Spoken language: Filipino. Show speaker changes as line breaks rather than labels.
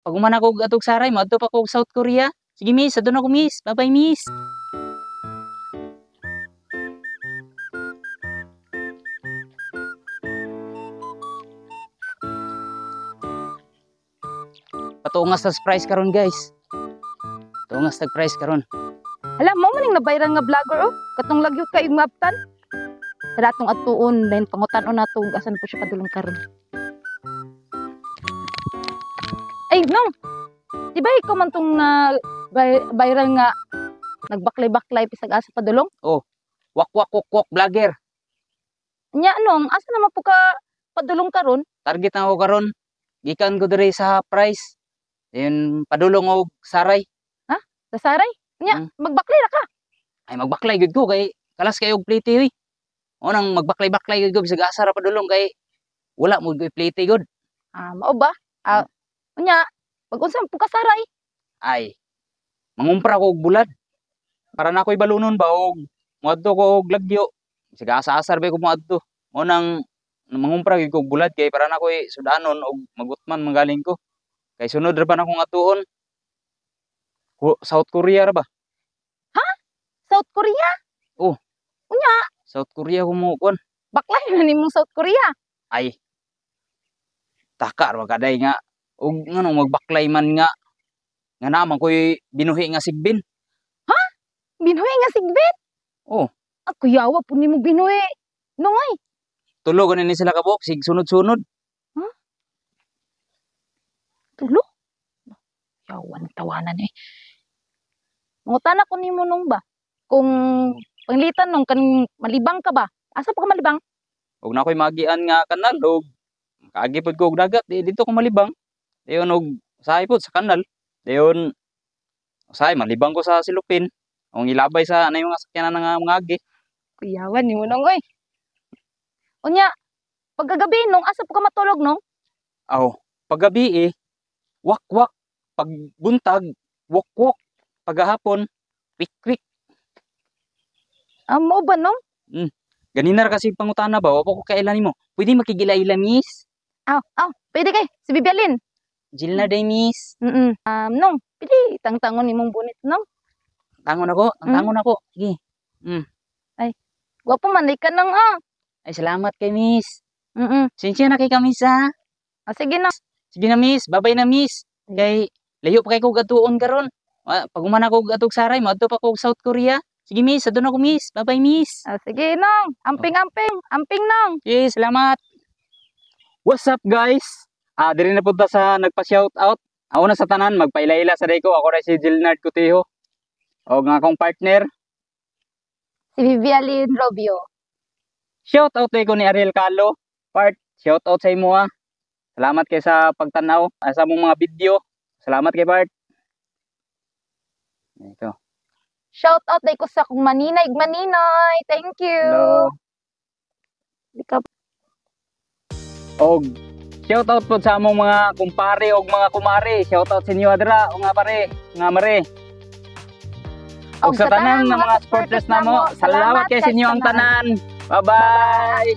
Pag umana ko atog saray, madto pa ko South Korea. Sige miss, adto na ko miss. Bye-bye miss. Patungas sa price karon guys. Patungas tag price karon.
Hala, mo maning nabayran nga vlogger oh. Katong lagyo kay maptan. Sa datong atuon, then pangutan-on nato asan po siya padulong karon. Ay, nong. Di ba ikaw man tong na viral nga nagbaklay-baklay pisag asa padulong?
Oh, wak vlogger.
Nya nong, asa naman po ka padulong karon?
Target na ako karon. Gikan ko diri sa price. Then padulong og saray.
Ha? Sa saray? Nya, magbaklay ra ka.
Ay magbaklay gud ko kay kalas kayo og plite oi. O nang magbaklay-baklay gud ko bisag asa ra padulong kay wala mo gud plite gud.
Ah, mao ba? Nya, pag unsa po ka saray?
Ay mangumpra ko og bulad. Para na ako'y balunon ba og moadto ko og lagyo. Bisag asa-asar ba ko moadto. O nang mangumpra gid ko og bulad kay para na ako'y sudanon og magutman manggaling ko. Kay sunod ra ba na akong atuon? South Korea ra ba?
Ha? South Korea?
Oh.
Unya,
South Korea ko mo kon.
baklay na nimong South Korea.
Ay. Taka ra kaday nga og ngano magbaklay man nga naman ko'y binuhi nga sigbin.
Ha? Binuhi nga sigbit?
Oh.
Ako yawa po nimo binuhi. Nongay.
Tulo ganin ni sila kabok sig sunod-sunod.
Ha? Tulo? Yawan tawanan eh. Mangutana ko nimo nung ba? Kung panglitan nung kan malibang ka ba? Asa pa ka malibang?
Og na ko'y magian nga kanal og kaagi pod ko og dagat dito ko malibang. Dayon og usahay pod sa kanal. Dayon usahay malibang ko sa silupin. Ang ilabay sa anay mga sakyanan nga mga agi.
Kuyawan nimo nung oy. Unya, pagkagabi nung asa po ka matulog nung?
Aw, paggabi wak-wak. Pagbuntag, wok-wok. Pagahapon, kwik-kwik.
Mo ba nung?
Ganina ra kasi pangutana ba? Wapo ko kailan nimo. Pwede makigila-ila miss?
Pwede kay. Si Bibialin.
Jill na day miss.
Nung, pwede tangtangon nimong bunit nung.
Tangon ako, tangon ako. Sige.
Gwapo man ka nang
Ay salamat kay miss.
Mm-mm.
Sinsya na kay kamis ha.
Sige na.
Sige na miss, babay na miss. Kay layo pa kay ko gatuon karon. Pag umana ko gatog saray, madto pa ko South Korea. Sige miss, adto na ko miss. Bye-bye miss.
Sige nung. Amping-amping. Amping nung.
Okay, salamat. What's up guys? Diri na punta sa nagpa-shout out. Ako na sa tanan, magpaila-ila sa day ko. Ako rin si Gilnard Cutijo. O nga akong partner.
Si Bibialin Robio.
Shout out ko ni Ariel Calo. Part, shout out sa imo ha. Salamat kay sa pagtanaw sa mong mga video. Salamat kay Bart. Ito.
Shout out day ko sa kong maninay. Thank you.
Hello. Og shout out po sa among mga kumpare og mga kumare. Shout out sa inyo adra o nga pare, nga mare. Og sa tanan ng mga supporters namo, salamat kay sa inyo ang tanan. Bye-bye.